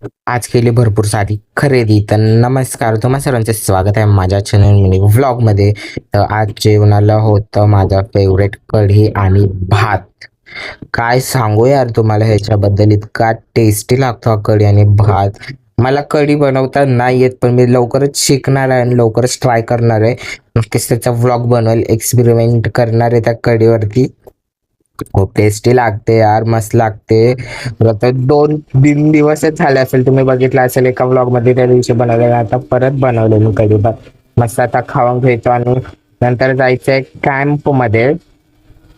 आज केली भरपूर सारी खरेदी. तर नमस्कार, तुम्हा सर्वांचे स्वागत आहे माझ्या चॅनल मिनी व्लॉगमध्ये. तर आज जेवणाला होतं माझा फेवरेट कढी आणि भात. काय सांगू यार तुम्हाला ह्याच्याबद्दल, इतका टेस्टी लागतो हा कढी आणि भात. मला कढी बनवता नाही येत, पण मी लवकरच शिकणार आहे आणि लवकरच ट्राय करणार आहे. नक्कीच त्याचा व्लॉग बनवेल, एक्सपेरिमेंट करणार आहे त्या कढीवरती. खूप टेस्टी लागते यार, मस्त लागते. आता 2-3 दिवसच झाले असेल, तुम्ही बघितलं असेल एका व्लॉग मध्ये त्या दिवशी बनवलेलं. आता परत बनवले मी कढी भात. मस्त आता खाऊन घ्यायचो आणि नंतर जायचंय कॅम्प मध्ये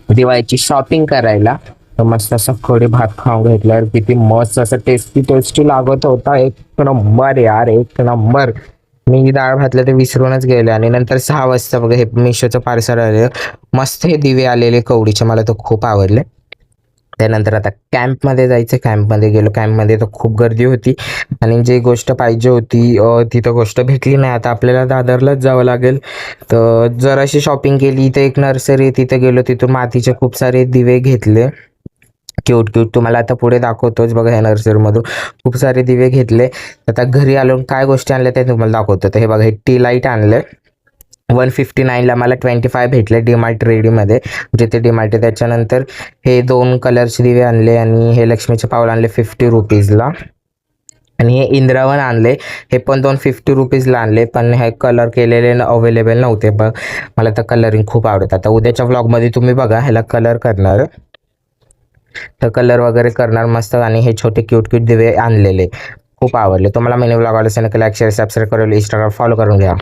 दिवाळीची शॉपिंग करायला. तर मस्त असं कढी भात खाऊन घेतल्यावर किती मस्त असं टेस्टी टेस्टी लागत होता. एक नंबर यार, एक नंबर. मी डाळ भातला ते विसरूनच गेले आणि नंतर 6 वाजता बघा हे मिशोचं पार्सल आलेलं. मस्त हे दिवे आलेले कवडीचे, मला तर खूप आवडले. त्यानंतर आता कॅम्पमध्ये जायचं. कॅम्पमध्ये गेलो. कॅम्पमध्ये तर खूप गर्दी होती आणि जी गोष्ट पाहिजे होती ती तर गोष्ट भेटली नाही. आता आपल्याला दादरलाच जावं लागेल. तर जराशी शॉपिंग केली. इथे एक नर्सरी, तिथे गेलो. तिथून मातीचे खूप सारे दिवे घेतले. क्यूट क्यूट तुम्हाला आता पुढे दाखवतोच बघा. ह्या नर्सरीमधून खूप सारे दिवे घेतले. आता घरी आलो काय गोष्टी आणल्या ते तुम्हाला दाखवतो. तर हे बघा, हे टी लाईट आणले 159ला. मला 25 भेटले डीमार्ट रेडीमध्ये, जिथे डीमार्ट आहे. त्याच्यानंतर हे 2 कलरचे दिवे आणले आणि हे लक्ष्मीचे पाऊल आणले 50 रुपीजला. आणि हे इंद्रावन आणले, हे पण 250 रुपीजला आणले. पण हे कलर केलेले अवेलेबल नव्हते. बघ, मला तर कलरिंग खूप आवडत. आता उद्याच्या व्लॉगमध्ये तुम्ही बघा ह्याला कलर करणार. तर कलर वगैरे करणार मस्त. आणि हे छोटे क्यूट क्यूट दिवे आणलेले खूप आवडले. तुम्हाला मिनी व्लॉग आवडला असेल तर लाईक शेअर सबस्क्राईब करून इंस्टाग्राम फॉलो करून घ्या.